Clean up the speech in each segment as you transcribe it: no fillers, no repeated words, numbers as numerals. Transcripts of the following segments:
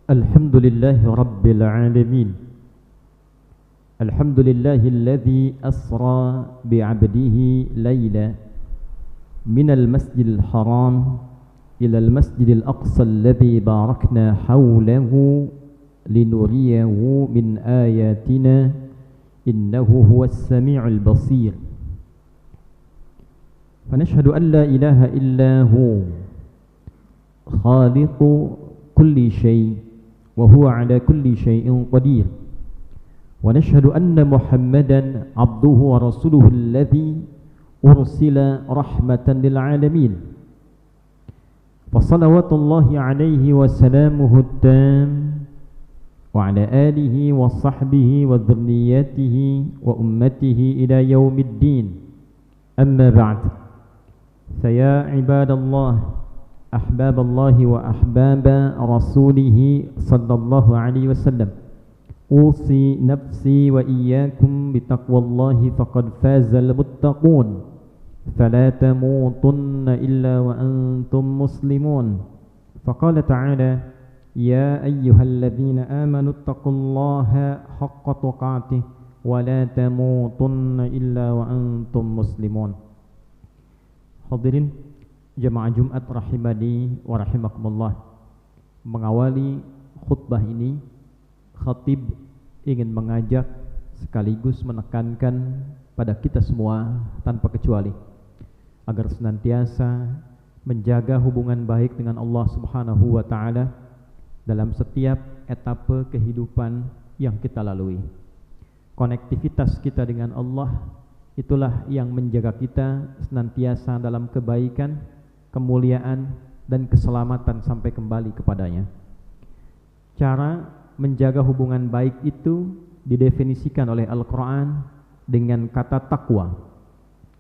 Alhamdulillahi Rabbil Alamin. Alhamdulillahilladzi asra bi'abdihi layla minal masjidil haram ilal masjidil aqsa alladzi barakna hawlahu linuriyahu min ayatina innahu huwas sami'ul basir. Fanashhadu an la ilaha illa hu khaliqu kulli syai' wa huwa ala kulli syai'in qadir. Wa nashhadu anna Muhammadan abduhu wa rasuluhu alladhi ursila rahmatan lil alamin. Wa salawatullahi alaihi wa salamuhu at-tam wa ala alihi wa sahbihi wa dhurriyyatihi wa ummatihi ila yaumiddin. Amma ba'd. Fa ya ibadallah أحباب الله وأحباب رسوله صلى الله عليه وسلم أوصي نفسي وإياكم بتقوى الله فقد فاز المتقون فلا تموتن إلا وأنتم مسلمون. فقال تعالى يا أيها الذين آمنوا اتقوا الله حق تقاته ولا تموتن إلا وأنتم مسلمون. Hadirin jemaah Jumat rahimani wa rahimakumullah. Mengawali khutbah ini, khatib ingin mengajak sekaligus menekankan pada kita semua tanpa kecuali agar senantiasa menjaga hubungan baik dengan Allah Subhanahu wa taala dalam setiap etape kehidupan yang kita lalui. Konektivitas kita dengan Allah itulah yang menjaga kita senantiasa dalam kebaikan, kemuliaan dan keselamatan sampai kembali kepadanya. Cara menjaga hubungan baik itu didefinisikan oleh Al-Quran dengan kata takwa.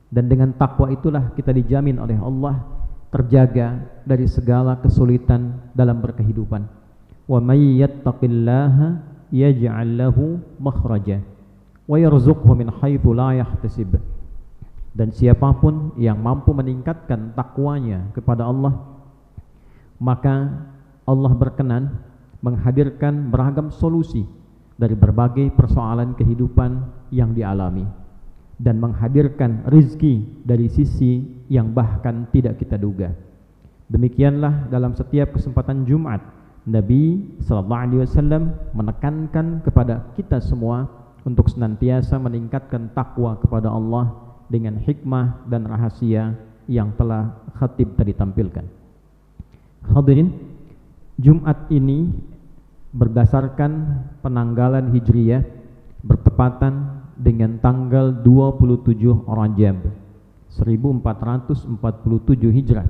Dan dengan takwa itulah kita dijamin oleh Allah terjaga dari segala kesulitan dalam berkehidupan. Wa may yattaqillaha yaj'al lahu makhraja wa yarzuqhu min haitsu la yahtasib. Dan siapapun yang mampu meningkatkan takwanya kepada Allah, maka Allah berkenan menghadirkan beragam solusi dari berbagai persoalan kehidupan yang dialami dan menghadirkan rizki dari sisi yang bahkan tidak kita duga. Demikianlah dalam setiap kesempatan Jumat Nabi SAW menekankan kepada kita semua untuk senantiasa meningkatkan takwa kepada Allah dengan hikmah dan rahasia yang telah khatib tadi tampilkan. Hadirin, Jumat ini berdasarkan penanggalan Hijriyah bertepatan dengan tanggal 27 Rajab 1447 Hijrah,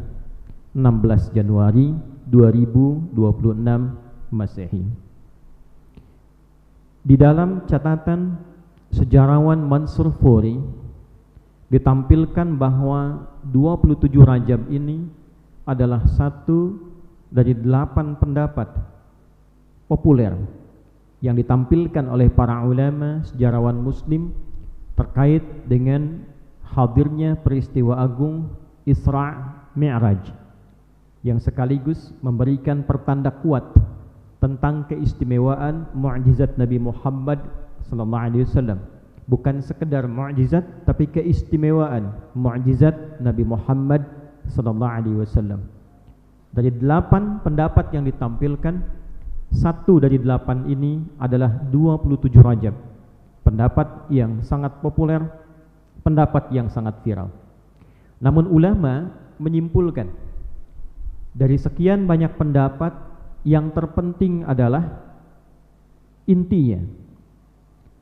16 Januari 2026 Masehi. Di dalam catatan sejarawan Mansur Furi ditampilkan bahwa 27 Rajab ini adalah satu dari 8 pendapat populer yang ditampilkan oleh para ulama sejarawan muslim terkait dengan hadirnya peristiwa agung Isra Mi'raj yang sekaligus memberikan pertanda kuat tentang keistimewaan mukjizat Nabi Muhammad SAW. Bukan sekedar mukjizat, tapi keistimewaan mukjizat Nabi Muhammad SAW. Dari 8 pendapat yang ditampilkan, satu dari 8 ini adalah 27 Rajab. Pendapat yang sangat populer, pendapat yang sangat viral. Namun ulama menyimpulkan dari sekian banyak pendapat, yang terpenting adalah intinya.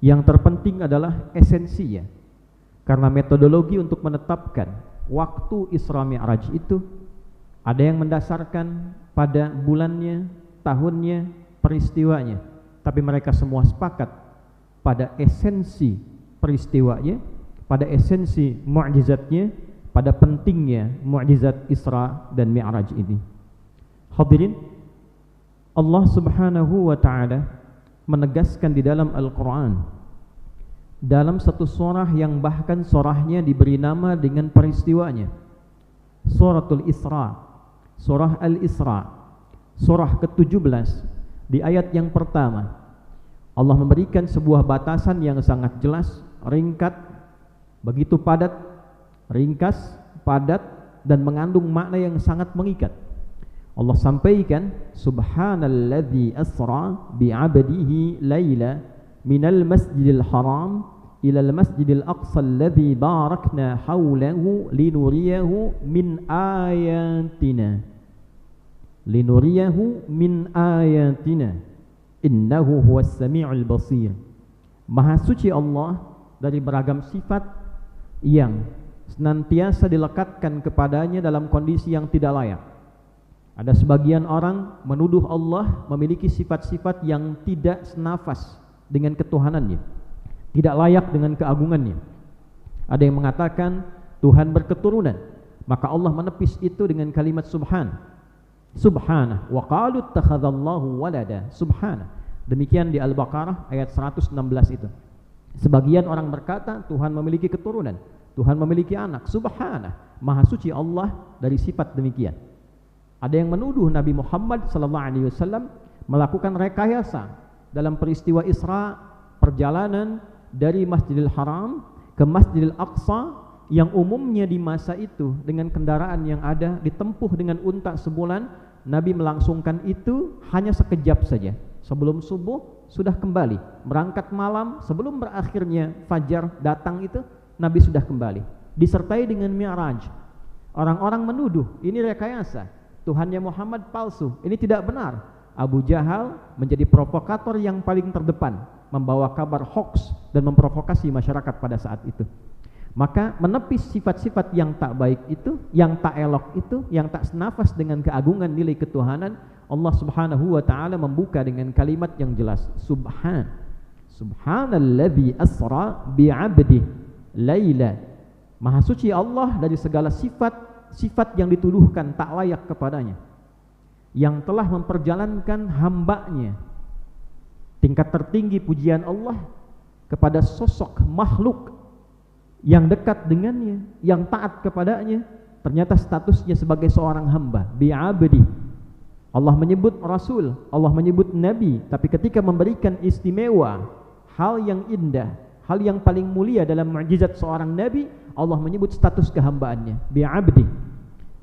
Yang terpenting adalah esensinya. Karena metodologi untuk menetapkan waktu Isra Mi'raj itu ada yang mendasarkan pada bulannya, tahunnya, peristiwanya. Tapi mereka semua sepakat pada esensi peristiwanya, pada esensi mukjizatnya, pada pentingnya mukjizat Isra dan Mi'raj ini. Hadirin, Allah Subhanahu wa taala menegaskan di dalam Al-Quran dalam satu surah yang bahkan surahnya diberi nama dengan peristiwanya, Suratul Isra, Surah Al-Isra, surah ke-17, Di ayat yang pertama Allah memberikan sebuah batasan yang sangat jelas, ringkat, begitu padat, ringkas, padat, dan mengandung makna yang sangat mengikat. Allah sampaikan, Subhanalladzi asra bi'abdihi layla minal masjidil haram ilal masjidil aqsa alladzi barakna hawlahu linuriyahu min ayatina. Linuriyahu min ayatina innahu huwas sami'ul basir. Maha suci Allah dari beragam sifat yang senantiasa dilekatkan kepadanya dalam kondisi yang tidak layak. Ada sebagian orang menuduh Allah memiliki sifat-sifat yang tidak senafas dengan ketuhanannya, tidak layak dengan keagungannya. Ada yang mengatakan Tuhan berketurunan, maka Allah menepis itu dengan kalimat Subhanah wa qalu ittakhadallahu walada. Subhanah. Demikian di Al-Baqarah ayat 116 itu. Sebagian orang berkata Tuhan memiliki keturunan, Tuhan memiliki anak. Subhanah, maha suci Allah dari sifat demikian. Ada yang menuduh Nabi Muhammad SAW melakukan rekayasa dalam peristiwa Isra, perjalanan dari Masjidil Haram ke Masjidil Aqsa yang umumnya di masa itu dengan kendaraan yang ada ditempuh dengan unta sebulan. Nabi melangsungkan itu hanya sekejap saja. Sebelum subuh sudah kembali. Berangkat malam sebelum berakhirnya fajar datang itu Nabi sudah kembali. Disertai dengan Mi'raj. Orang-orang menuduh ini rekayasa, Tuhannya Muhammad palsu. Ini tidak benar. Abu Jahal menjadi provokator yang paling terdepan, membawa kabar hoax dan memprovokasi masyarakat pada saat itu. Maka menepis sifat-sifat yang tak baik itu, yang tak elok itu, yang tak senafas dengan keagungan nilai ketuhanan, Allah Subhanahu wa taala membuka dengan kalimat yang jelas, Subhanalladzi asra bi'abdihi laila. Maha suci Allah dari segala sifat yang dituduhkan tak layak kepadanya, yang telah memperjalankan hambanya. Tingkat tertinggi pujian Allah kepada sosok makhluk yang dekat dengannya, yang taat kepadanya, ternyata statusnya sebagai seorang hamba, bi'abdi. Allah menyebut Rasul, Allah menyebut Nabi, tapi ketika memberikan istimewa, hal yang indah, hal yang paling mulia dalam mukjizat seorang Nabi, Allah menyebut status kehambaannya, bi'abdi.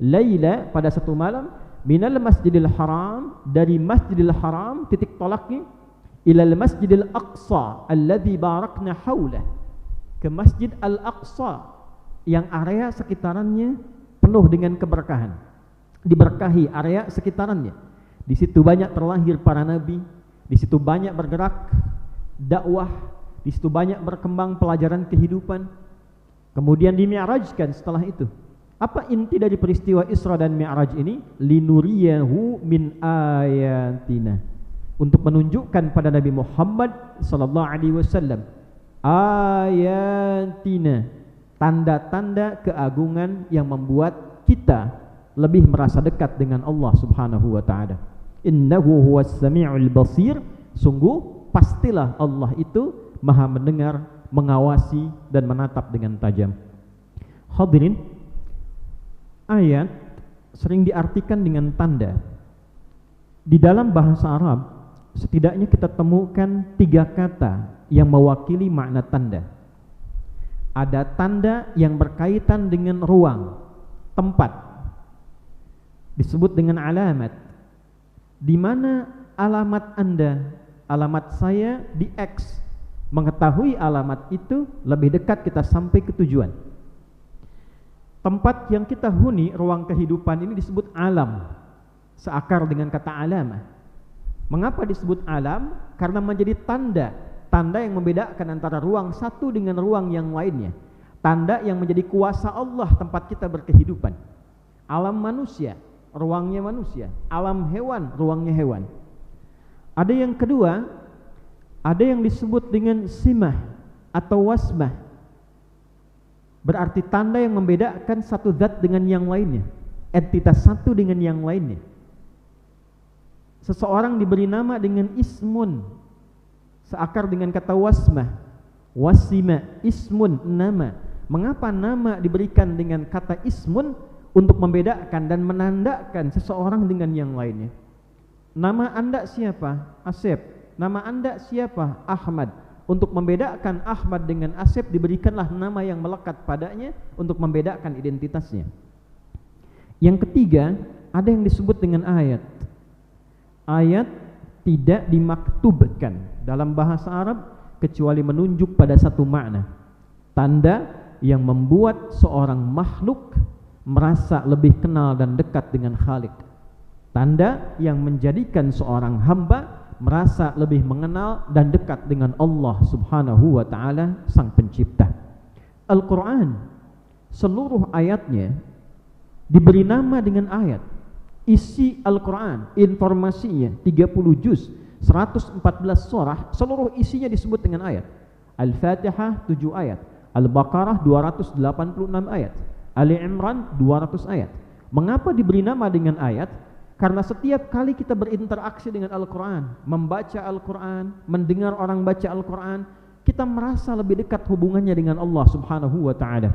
Laila, pada satu malam, minal masjidil haram, dari masjidil haram, titik tolaknya, ilal masjidil aqsa, alladzi barakna hawlah, ke Masjid Al-Aqsa yang area sekitarannya penuh dengan keberkahan, diberkahi area sekitarannya. Di situ banyak terlahir para nabi, di situ banyak bergerak dakwah, di situ banyak berkembang pelajaran kehidupan. Kemudian dimi'rajkan setelah itu. Apa inti dari peristiwa Isra dan Mi'raj ini? Linuriyahu min ayatina, untuk menunjukkan pada Nabi Muhammad SAW ayatina, tanda-tanda keagungan yang membuat kita lebih merasa dekat dengan Allah Subhanahu wa taala. Innahu huwas sami'ul basir, sungguh pastilah Allah itu maha mendengar, mengawasi dan menatap dengan tajam. Hadirin, ayat sering diartikan dengan tanda. Di dalam bahasa Arab setidaknya kita temukan 3 kata yang mewakili makna tanda. Ada tanda yang berkaitan dengan ruang, tempat, disebut dengan alamat. Di mana alamat Anda, alamat saya di X, mengetahui alamat itu lebih dekat kita sampai ke tujuan. Tempat yang kita huni, ruang kehidupan ini disebut alam, seakar dengan kata alamah. Mengapa disebut alam? Karena menjadi tanda yang membedakan antara ruang satu dengan ruang yang lainnya. Tanda yang menjadi kuasa Allah tempat kita berkehidupan. Alam manusia, ruangnya manusia. Alam hewan, ruangnya hewan. Ada yang kedua, ada yang disebut dengan simah atau wasmah. Berarti tanda yang membedakan satu zat dengan yang lainnya, entitas satu dengan yang lainnya. Seseorang diberi nama dengan ismun, seakar dengan kata wasmah, wasima, ismun, nama. Mengapa nama diberikan dengan kata ismun? Untuk membedakan dan menandakan seseorang dengan yang lainnya. Nama Anda siapa? Asep. Nama Anda siapa? Ahmad. Untuk membedakan Ahmad dengan Asep diberikanlah nama yang melekat padanya untuk membedakan identitasnya. Yang ketiga, ada yang disebut dengan ayat. Ayat tidak dimaktubkan dalam bahasa Arab kecuali menunjuk pada satu makna. Tanda yang membuat seorang makhluk merasa lebih kenal dan dekat dengan Khalik. Tanda yang menjadikan seorang hamba merasa lebih mengenal dan dekat dengan Allah Subhanahu wa taala sang pencipta. Al-Qur'an seluruh ayatnya diberi nama dengan ayat. Isi Al-Qur'an, informasinya 30 juz, 114 surah, seluruh isinya disebut dengan ayat. Al-Fatihah 7 ayat, Al-Baqarah 286 ayat, Ali Imran 200 ayat. Mengapa diberi nama dengan ayat? Karena setiap kali kita berinteraksi dengan Al-Quran, membaca Al-Quran, mendengar orang baca Al-Quran, kita merasa lebih dekat hubungannya dengan Allah Subhanahu wa ta'ala.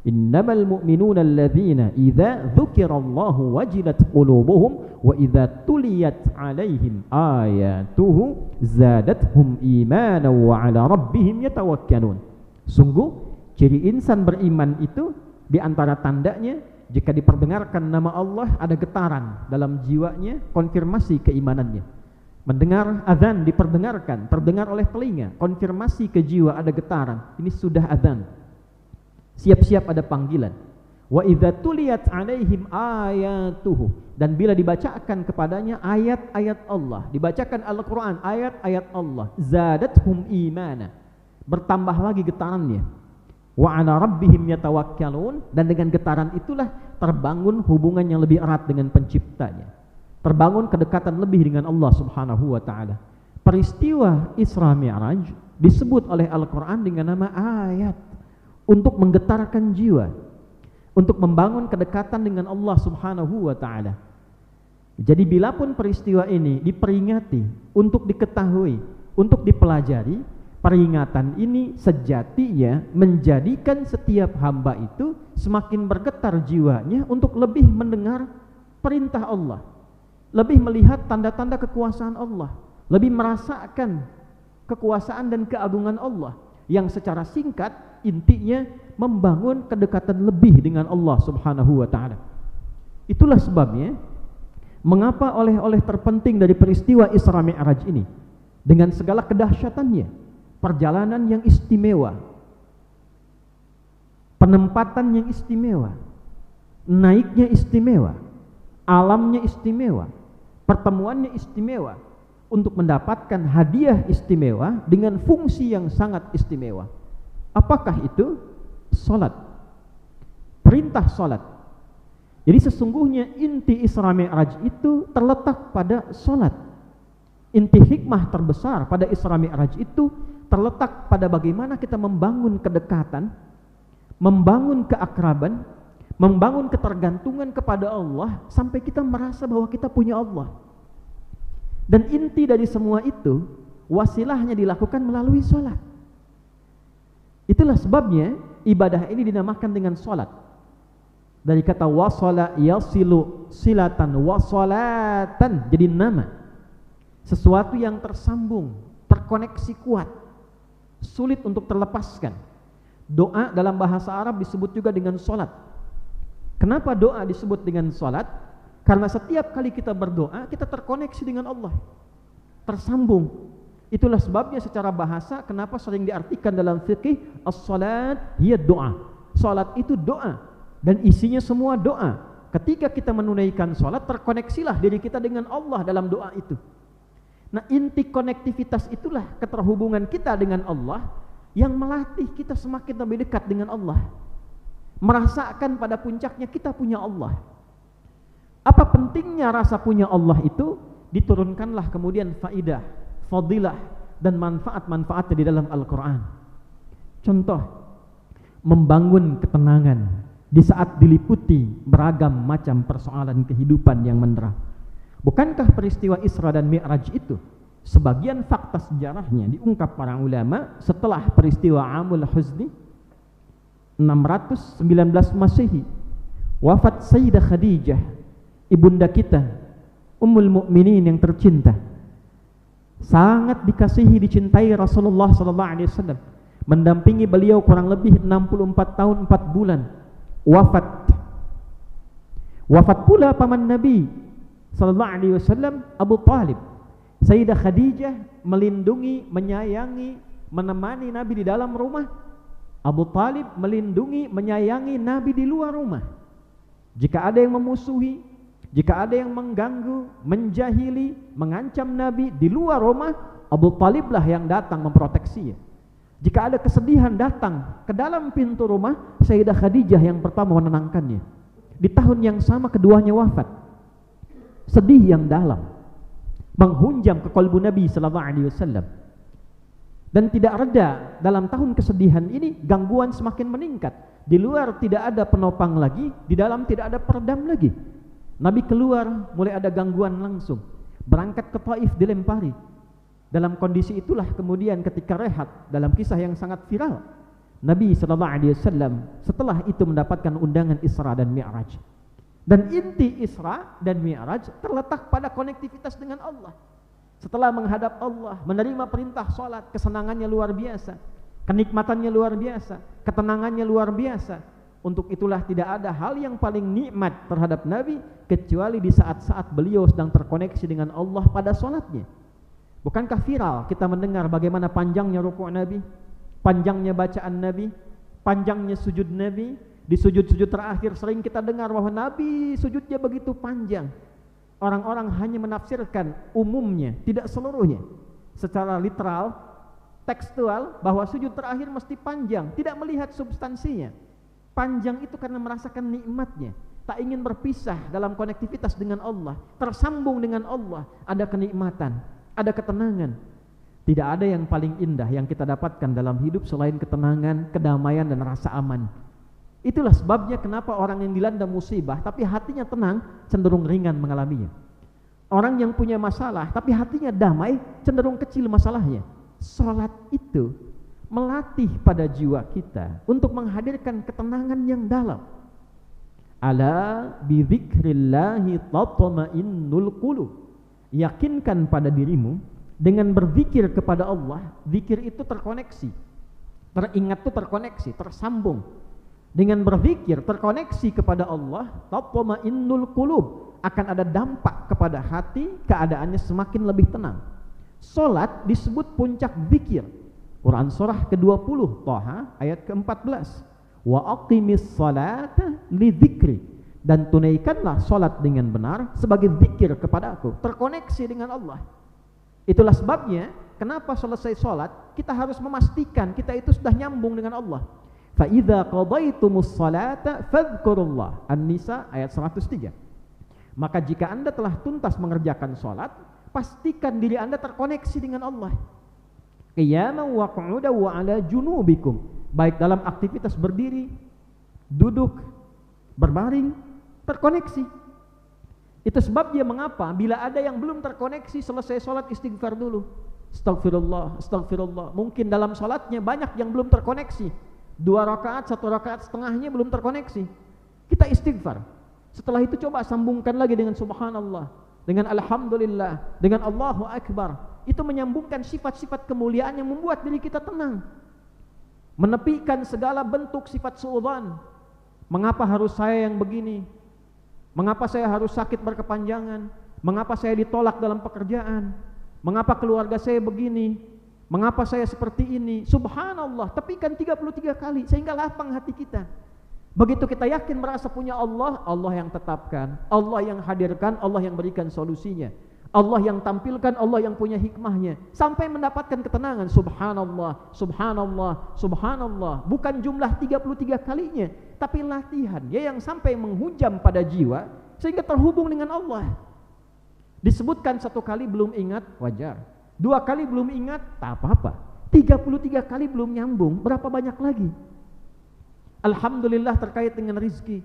Innamal mu'minuna alladhina idza dzukirallahu wajilat qulubuhum wa idza tuliyat alaihim ayatuhu zadatuhum imanan wa ala rabbihim yatawakkalun. Sungguh ciri insan beriman itu di antara tandanya, jika diperdengarkan nama Allah ada getaran dalam jiwanya, konfirmasi keimanannya. Mendengar azan diperdengarkan, terdengar oleh telinga, konfirmasi ke jiwa ada getaran, ini sudah azan. Siap-siap ada panggilan. Wa idza tuliyat alaihim ayatuhu, dan bila dibacakan kepadanya ayat-ayat Allah, dibacakan Al-Qur'an, ayat-ayat Allah, zadatuhum imana, bertambah lagi getarannya. Wa ala rabbihim yatawakkalun, dan dengan getaran itulah terbangun hubungan yang lebih erat dengan penciptanya, terbangun kedekatan lebih dengan Allah Subhanahu wa ta'ala. Peristiwa Isra Mi'raj disebut oleh Al-Quran dengan nama ayat, untuk menggetarkan jiwa, untuk membangun kedekatan dengan Allah Subhanahu wa ta'ala. Jadi bila pun peristiwa ini diperingati, untuk diketahui, untuk dipelajari, peringatan ini sejatinya menjadikan setiap hamba itu semakin bergetar jiwanya untuk lebih mendengar perintah Allah, lebih melihat tanda-tanda kekuasaan Allah, lebih merasakan kekuasaan dan keagungan Allah, yang secara singkat intinya membangun kedekatan lebih dengan Allah Subhanahu wa ta'ala. Itulah sebabnya mengapa oleh-oleh terpenting dari peristiwa Isra Mi'raj ini, dengan segala kedahsyatannya, perjalanan yang istimewa, penempatan yang istimewa, naiknya istimewa, alamnya istimewa, pertemuannya istimewa, untuk mendapatkan hadiah istimewa dengan fungsi yang sangat istimewa. Apakah itu? Salat. Perintah salat. Jadi sesungguhnya inti Isra Mi'raj itu terletak pada salat. Inti hikmah terbesar pada Isra Mi'raj itu terletak pada bagaimana kita membangun kedekatan, membangun keakraban, membangun ketergantungan kepada Allah sampai kita merasa bahwa kita punya Allah. Dan inti dari semua itu, wasilahnya dilakukan melalui sholat. Itulah sebabnya ibadah ini dinamakan dengan sholat. Dari kata wasala yasilu silatan, wasolatan jadi nama. Sesuatu yang tersambung, terkoneksi kuat, sulit untuk terlepaskan. Doa dalam bahasa Arab disebut juga dengan sholat. Kenapa doa disebut dengan sholat? Karena setiap kali kita berdoa, kita terkoneksi dengan Allah, tersambung. Itulah sebabnya secara bahasa kenapa sering diartikan dalam fikih as-salat hiya doa. Salat itu doa dan isinya semua doa. Ketika kita menunaikan salat, terkoneksilah diri kita dengan Allah dalam doa itu. Nah, inti konektivitas itulah keterhubungan kita dengan Allah yang melatih kita semakin lebih dekat dengan Allah. Merasakan pada puncaknya kita punya Allah. Apa pentingnya rasa punya Allah itu? Diturunkanlah kemudian faidah, fadilah dan manfaat-manfaatnya di dalam Al-Quran. Contoh, membangun ketenangan di saat diliputi beragam macam persoalan kehidupan yang mendera. Bukankah peristiwa Isra dan Mi'raj itu sebagian fakta sejarahnya diungkap para ulama setelah peristiwa Amul Huzni 619 Masehi, wafat Sayyidah Khadijah, ibunda kita, Ummul Mukminin yang tercinta, sangat dikasihi, dicintai Rasulullah sallallahu alaihi wasallam, mendampingi beliau kurang lebih 64 tahun 4 bulan. Wafat pula paman Nabi sallallahu alaihi wasallam, Abu Talib. Sayyidah Khadijah melindungi, menyayangi, menemani Nabi di dalam rumah. Abu Talib melindungi, menyayangi Nabi di luar rumah. Jika ada yang memusuhi, jika ada yang mengganggu, menjahili, mengancam Nabi di luar rumah, Abu Taliblah yang datang memproteksinya. Jika ada kesedihan datang ke dalam pintu rumah, Sayyidah Khadijah yang pertama menenangkannya. Di tahun yang sama keduanya wafat. Sedih yang dalam menghunjam ke kalbu Nabi sallallahu alaihi wasallam. Dan tidak reda dalam tahun kesedihan ini, gangguan semakin meningkat. Di luar tidak ada penopang lagi, di dalam tidak ada peredam lagi. Nabi keluar, mulai ada gangguan langsung. Berangkat ke Taif dilempari. Dalam kondisi itulah kemudian ketika rehat, dalam kisah yang sangat viral, Nabi sallallahu alaihi wasallam setelah itu mendapatkan undangan Isra dan Mi'raj. Dan inti Isra dan Mi'raj terletak pada konektivitas dengan Allah. Setelah menghadap Allah, menerima perintah salat, kesenangannya luar biasa, kenikmatannya luar biasa, ketenangannya luar biasa. Untuk itulah tidak ada hal yang paling nikmat terhadap Nabi kecuali di saat-saat beliau sedang terkoneksi dengan Allah pada salatnya. Bukankah viral kita mendengar bagaimana panjangnya rukuk Nabi, panjangnya bacaan Nabi, panjangnya sujud Nabi. Di sujud-sujud terakhir sering kita dengar bahwa Nabi sujudnya begitu panjang. Orang-orang hanya menafsirkan umumnya, tidak seluruhnya. Secara literal, tekstual, bahwa sujud terakhir mesti panjang, tidak melihat substansinya. Panjang itu karena merasakan nikmatnya, tak ingin berpisah dalam konektivitas dengan Allah, tersambung dengan Allah, ada kenikmatan, ada ketenangan. Tidak ada yang paling indah yang kita dapatkan dalam hidup selain ketenangan, kedamaian, dan rasa aman. Itulah sebabnya kenapa orang yang dilanda musibah tapi hatinya tenang cenderung ringan mengalaminya. Orang yang punya masalah tapi hatinya damai cenderung kecil masalahnya. Salat itu melatih pada jiwa kita untuk menghadirkan ketenangan yang dalam. Ala bi dzikrillahi tatma'innul qulub. Yakinkan pada dirimu dengan berzikir kepada Allah. Zikir itu terkoneksi, teringat itu terkoneksi, tersambung. Dengan berzikir terkoneksi kepada Allah, tatma'innul qulub, akan ada dampak kepada hati, keadaannya semakin lebih tenang. Salat disebut puncak zikir. Quran surah ke-20 Thaha ayat ke-14. Wa aqimis salata lidzikri, dan tunaikanlah salat dengan benar sebagai zikir kepada aku, terkoneksi dengan Allah. Itulah sebabnya kenapa selesai salat kita harus memastikan kita itu sudah nyambung dengan Allah. Fa idza qadaitumus salata fadhkurullah. An-Nisa ayat 103. Maka jika Anda telah tuntas mengerjakan salat, pastikan diri Anda terkoneksi dengan Allah. Qiyaman wa qu'udan wa 'ala junubikum, baik dalam aktivitas berdiri, duduk, berbaring, terkoneksi. Itu sebabnya mengapa bila ada yang belum terkoneksi selesai salat istighfar dulu. Astagfirullah, astagfirullah. Mungkin dalam salatnya banyak yang belum terkoneksi. 2 rakaat, 1 rakaat setengahnya belum terkoneksi. Kita istighfar. Setelah itu coba sambungkan lagi dengan subhanallah, dengan alhamdulillah, dengan Allahu akbar. Itu menyambungkan sifat-sifat kemuliaan yang membuat diri kita tenang. Menepikan segala bentuk sifat suudzon. Mengapa harus saya yang begini? Mengapa saya harus sakit berkepanjangan? Mengapa saya ditolak dalam pekerjaan? Mengapa keluarga saya begini? Mengapa saya seperti ini? Subhanallah, tepikan 33 kali sehingga lapang hati kita. Begitu kita yakin merasa punya Allah, Allah yang tetapkan, Allah yang hadirkan, Allah yang berikan solusinya, Allah yang tampilkan, Allah yang punya hikmahnya, sampai mendapatkan ketenangan. Subhanallah, subhanallah, subhanallah. Bukan jumlah 33 kalinya, tapi latihan ya yang sampai menghujam pada jiwa sehingga terhubung dengan Allah. Disebutkan 1 kali belum ingat, wajar. 2 kali belum ingat, tak apa-apa. 33 kali belum nyambung, berapa banyak lagi? Alhamdulillah terkait dengan rizki.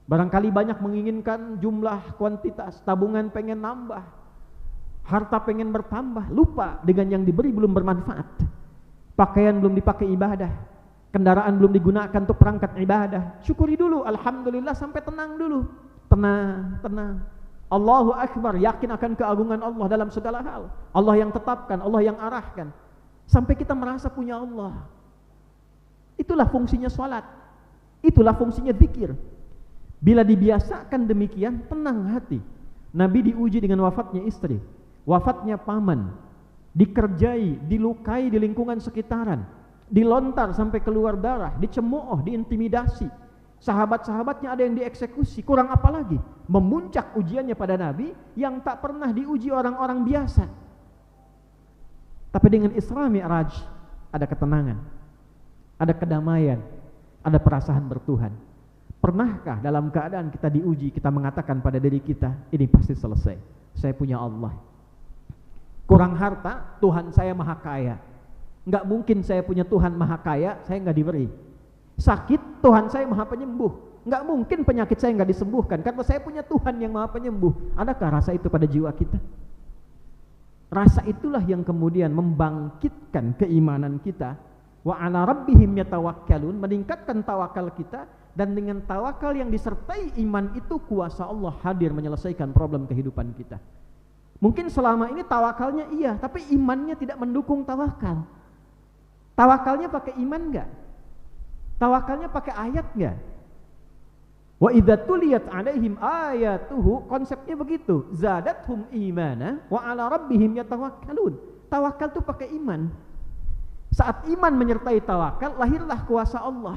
Barangkali banyak menginginkan jumlah kuantitas, tabungan pengen nambah, harta pengen bertambah, lupa dengan yang diberi belum bermanfaat. Pakaian belum dipakai ibadah, kendaraan belum digunakan untuk perangkat ibadah. Syukuri dulu, alhamdulillah, sampai tenang dulu. Tenang, tenang. Allahu Akbar, yakin akan keagungan Allah dalam segala hal. Allah yang tetapkan, Allah yang arahkan. Sampai kita merasa punya Allah. Itulah fungsinya salat. Itulah fungsinya zikir. Bila dibiasakan demikian, tenang hati. Nabi diuji dengan wafatnya istri, wafatnya paman, dikerjai, dilukai di lingkungan sekitaran, dilontar sampai keluar darah, dicemooh, diintimidasi. Sahabat-sahabatnya ada yang dieksekusi. Kurang apa lagi? Memuncak ujiannya pada Nabi yang tak pernah diuji orang-orang biasa. Tapi dengan Isra Mi'raj ada ketenangan, ada kedamaian, ada perasaan bertuhan. Pernahkah dalam keadaan kita diuji, kita mengatakan pada diri kita, ini pasti selesai, saya punya Allah. Kurang harta, Tuhan saya maha kaya. Enggak mungkin saya punya Tuhan maha kaya, saya enggak diberi. Sakit, Tuhan saya maha penyembuh. Enggak mungkin penyakit saya enggak disembuhkan, karena saya punya Tuhan yang maha penyembuh. Adakah rasa itu pada jiwa kita? Rasa itulah yang kemudian membangkitkan keimanan kita. Wa ala rabbihim yatawakkalun, meningkatkan tawakal kita. Dan dengan tawakal yang disertai iman itu, kuasa Allah hadir menyelesaikan problem kehidupan kita. Mungkin selama ini tawakalnya iya, tapi imannya tidak mendukung tawakal. Tawakalnya pakai iman enggak? Tawakalnya pakai ayat enggak? Wa idza tuliyat alaihim ayatuhu, konsepnya begitu. Zadathum imana wa ala rabbihim yatawakkalun. Tawakal itu pakai iman. Saat iman menyertai tawakal, lahirlah kuasa Allah.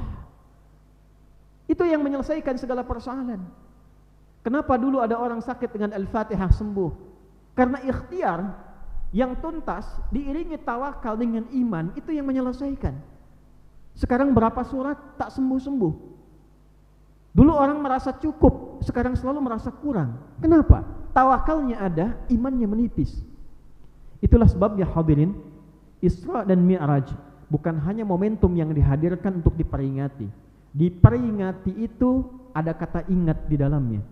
Itu yang menyelesaikan segala persoalan. Kenapa dulu ada orang sakit dengan Al-Fatihah sembuh? Karena ikhtiar yang tuntas diiringi tawakal dengan iman, itu yang menyelesaikan. Sekarang berapa surat tak sembuh-sembuh. Dulu orang merasa cukup, sekarang selalu merasa kurang. Kenapa? Tawakalnya ada, imannya menipis. Itulah sebabnya hadirin, Isra dan Mi'raj bukan hanya momentum yang dihadirkan untuk diperingati. Diperingati itu ada kata ingat di dalamnya.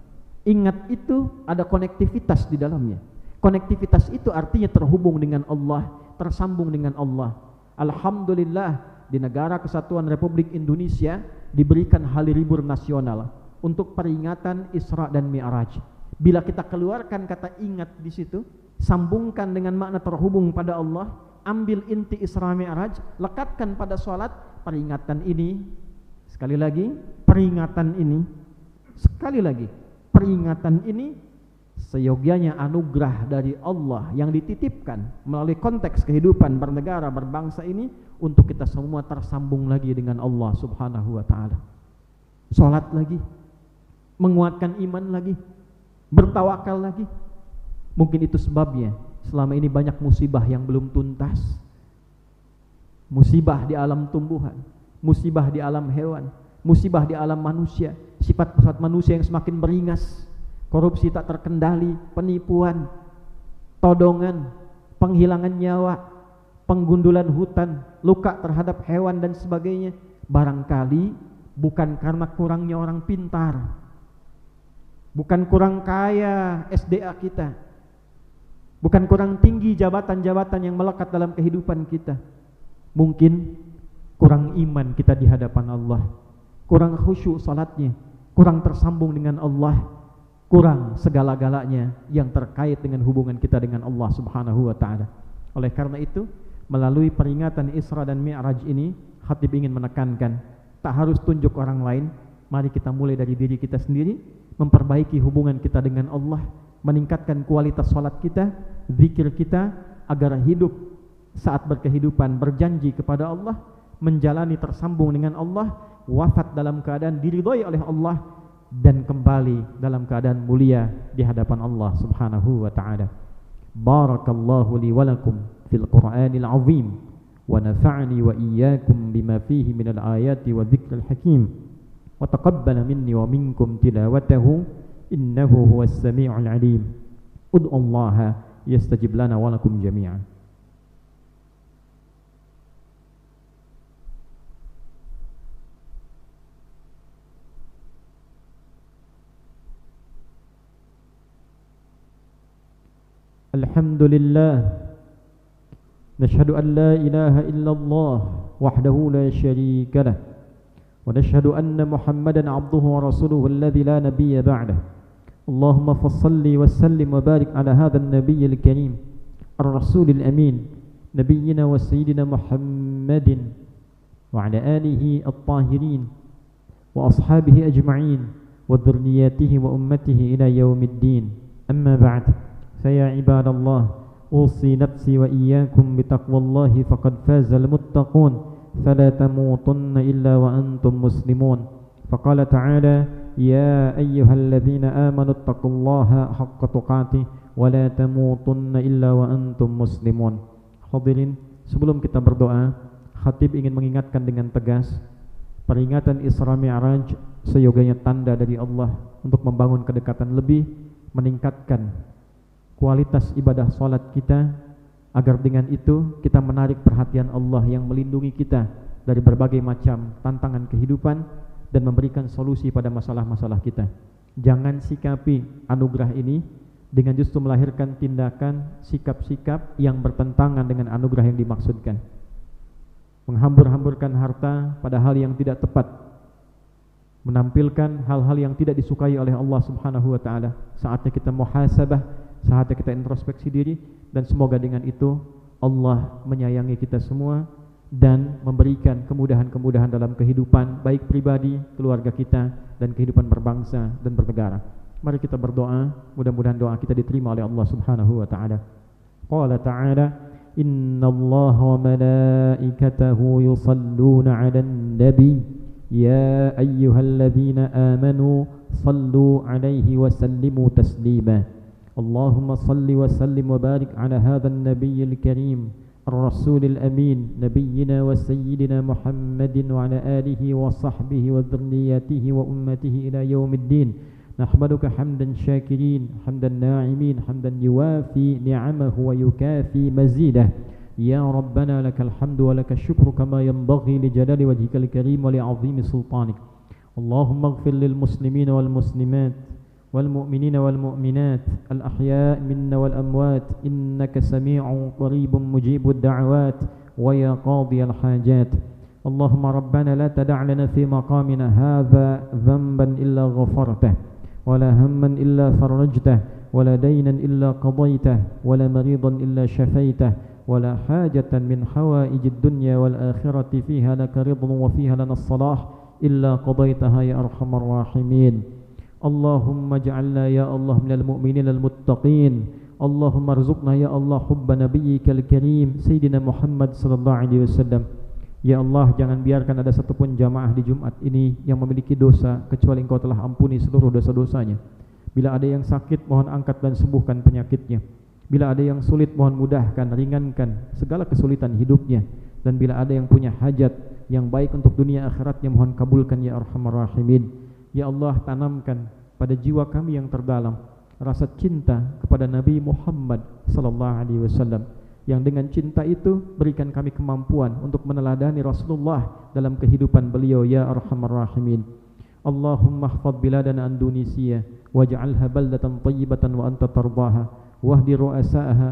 Ingat itu ada konektivitas di dalamnya. Konektivitas itu artinya terhubung dengan Allah, tersambung dengan Allah. Alhamdulillah, di negara Kesatuan Republik Indonesia diberikan hari libur nasional untuk peringatan Isra dan Mi'raj. Bila kita keluarkan kata ingat di situ, sambungkan dengan makna terhubung pada Allah, ambil inti Isra Mi'raj, lekatkan pada salat, peringatan ini, sekali lagi, peringatan ini, sekali lagi, peringatan ini seyogyanya anugerah dari Allah yang dititipkan melalui konteks kehidupan bernegara, berbangsa ini untuk kita semua tersambung lagi dengan Allah Subhanahu wa ta'ala. Salat lagi, menguatkan iman lagi, bertawakal lagi. Mungkin itu sebabnya selama ini banyak musibah yang belum tuntas. Musibah di alam tumbuhan, musibah di alam hewan, musibah di alam manusia, sifat-sifat manusia yang semakin beringas, korupsi tak terkendali, penipuan, todongan, penghilangan nyawa, penggundulan hutan, luka terhadap hewan dan sebagainya. Barangkali bukan karena kurangnya orang pintar, bukan kurang kaya SDA kita, bukan kurang tinggi jabatan-jabatan yang melekat dalam kehidupan kita. Mungkin kurang iman kita di hadapan Allah, kurang khusyuk salatnya, kurang tersambung dengan Allah, kurang segala-galanya yang terkait dengan hubungan kita dengan Allah Subhanahu wa ta'ala. Oleh karena itu, melalui peringatan Isra dan Mi'raj ini, khatib ingin menekankan, tak harus tunjuk orang lain, mari kita mulai dari diri kita sendiri, memperbaiki hubungan kita dengan Allah, meningkatkan kualitas salat kita, zikir kita, agar hidup saat berkehidupan berjanji kepada Allah, menjalani tersambung dengan Allah, wafat dalam keadaan diridhai oleh Allah, dan kembali dalam keadaan mulia di hadapan Allah Subhanahu wa ta'ala. Barakallahu li wa lakum fil Qur'anil azim, wa nafa'ani wa iyyakum bima fihi minal ayati wa dzikril hakim, wa taqabbala minni wa minkum tilawatahu innahu huwas sami'ul alim. Ud'u Allah yastajib lana wa lakum jami'an. Alhamdulillah, nashhadu an la ilaha illallah wahdahu la syarika lah, wa nashhadu anna Muhammadan abduhu wa rasuluhu alladzi la nabiyya ba'dah. اللهم فصل وسلم وبارك على هذا النبي الكريم الرسول الأمين نبينا وسيدنا محمد وعلى آله الطاهرين وأصحابه أجمعين وذرياته وأمته إلى يوم الدين. أما بعد، فيا عباد الله، أوصي نفسي وإياكم بتقوى الله فقد فاز المتقون فلا تموتن إلا وأنتم مسلمون. فقال تعالى: يا أيها الذين آمنوا اتقوا الله حق تقاته ولا تموتن إلا وأنتم مسلمون. Hadirin, sebelum kita berdoa, khatib ingin mengingatkan dengan tegas, peringatan Isra Mi'raj seyoganya tanda dari Allah untuk membangun kedekatan lebih, meningkatkan kualitas ibadah salat kita, agar dengan itu kita menarik perhatian Allah yang melindungi kita dari berbagai macam tantangan kehidupan dan memberikan solusi pada masalah-masalah kita. Jangan sikapi anugerah ini dengan justru melahirkan tindakan, sikap-sikap yang bertentangan dengan anugerah yang dimaksudkan. Menghambur-hamburkan harta pada hal yang tidak tepat, menampilkan hal-hal yang tidak disukai oleh Allah Subhanahu wa taala. Saatnya kita muhasabah, saatnya kita introspeksi diri, dan semoga dengan itu Allah menyayangi kita semua dan memberikan kemudahan-kemudahan dalam kehidupan baik pribadi, keluarga kita, dan kehidupan berbangsa dan bernegara. Mari kita berdoa, mudah-mudahan doa kita diterima oleh Allah Subhanahu wa taala. Qala ta'ala: innallaha wa malaikatahu yusalluna 'alan nabi ya ayyuhalladzina amanu sallu 'alaihi wa sallimu taslima. Allahumma salli wa sallim wa barik 'ala hadzal nabiyyil karim الرسول الأمين نبينا وسيدنا محمد وعلى آله وصحبه وذرياته وأمته إلى يوم الدين. نحمدك حمدا شاكرين حمدا ناعمين حمدا يوافي نعمه ويكافي مزيده. يا ربنا لك الحمد ولك الشكر كما ينبغي لجلال وجهك الكريم ولعظيم سلطانك. اللهم اغفر للمسلمين والمسلمات والمؤمنين والمؤمنات الأحياء منا والأموات إنك سميع قريب مجيب الدعوات ويا قاضي الحاجات. اللهم ربنا لا تدع لنا في مقامنا هذا ذنبا إلا غفرته ولا هما إلا فرجته ولا دينا إلا قضيته ولا مريضا إلا شفيته ولا حاجة من حوائج الدنيا والآخرة فيها لك رضا وفيها لنا الصلاح إلا قضيتها يا أرحم الراحمين. اللهم اجعلنا يا الله من المؤمنين المتقين. اللهم ارزقنا يا الله حب نبيك الكريم سيدنا محمد صلى الله عليه وسلم. Ya Allah, jangan biarkan ada satupun jamaah di Jumat ini yang memiliki dosa kecuali Engkau telah ampuni seluruh dosa-dosanya. Bila ada yang sakit, mohon angkat dan sembuhkan penyakitnya. Bila ada yang sulit, mohon mudahkan, ringankan segala kesulitan hidupnya. Dan bila ada yang punya hajat yang baik untuk dunia akhiratnya, mohon kabulkan ya Arhamar Rahimin. Ya Allah, tanamkan pada jiwa kami yang terdalam rasa cinta kepada Nabi Muhammad sallallahu alaihi wasallam, yang dengan cinta itu berikan kami kemampuan untuk meneladani Rasulullah dalam kehidupan beliau ya Arhamar Rahimin. Allahumma ihfaz biladana Indonesia waj'alha baldatan thayyibatan wa anta tardaha wahdi ru'asa'aha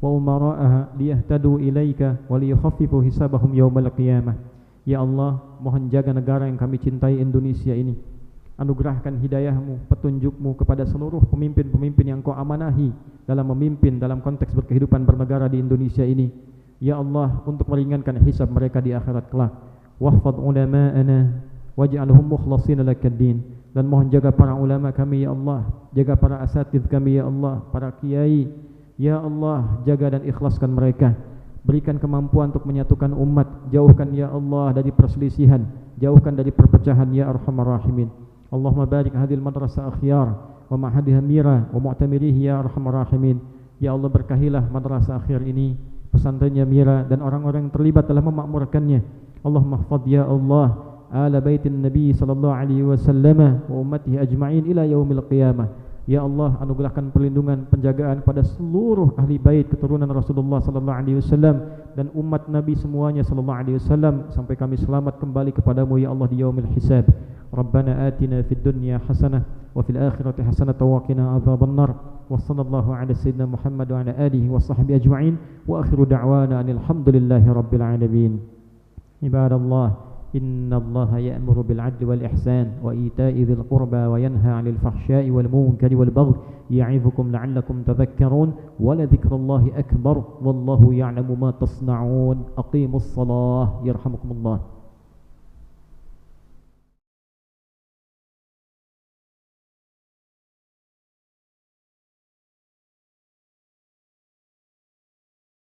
wa umara'aha liyahtadu ilaika wa liyukhaffifu hisabahum yaumal qiyamah. Ya Allah, mohon jaga negara yang kami cintai Indonesia ini. Anugerahkan hidayahmu, petunjukmu kepada seluruh pemimpin-pemimpin yang kau amanahi dalam memimpin dalam konteks berkehidupan bernegara di Indonesia ini. Ya Allah, untuk meringankan hisab mereka di akhirat kelak. Wahfadz ulama'ana waj'alhum mukhlasin lakaddin. Dan mohon jaga para ulama kami ya Allah, jaga para asatidz kami ya Allah, para kiai ya Allah, jaga dan ikhlaskan mereka. Berikan kemampuan untuk menyatukan umat, jauhkan ya Allah dari perselisihan, jauhkan dari perpecahan ya Arhamar Rahimin. Allahumma barik hadhil madrasah akhyar wa ma'hadiha mira wa mu'tamirih ya Arhamar Rahimin. Ya Allah, berkahilah madrasah akhir ini, pesantrennya Mira, dan orang-orang yang terlibat dalam memakmurkannya. Allahumma ihfadz ya Allah ala baitin Nabi sallallahu alaihi wasallam wa ummatihi ajma'in ila yaumil qiyamah. Ya Allah, anugerahkan perlindungan, penjagaan pada seluruh ahli bait keturunan Rasulullah sallallahu alaihi wasallam dan umat Nabi semuanya sallallahu alaihi wasallam sampai kami selamat kembali kepadamu ya Allah di yaumil hisab. Rabbana atina fid dunya hasanah wa fil akhirati hasanah wa qina adzabannar. Wa sallallahu ala sayyidina Muhammad wa ala alihi wa sahbihi ajma'in wa akhiru da'wana alhamdulillahi rabbil alamin. Ibadallah, innallaha ya'muru bil 'adli wal ihsan wa ita'i dzil qurba wa yanha 'anil fahsya'i wal munkari wal baghi ya'idzukum la'allakum tadhakkarun wa la dzikrullahi akbar wallahu ya'lamu ma tasna'un aqimus shalah yarhamukumullah.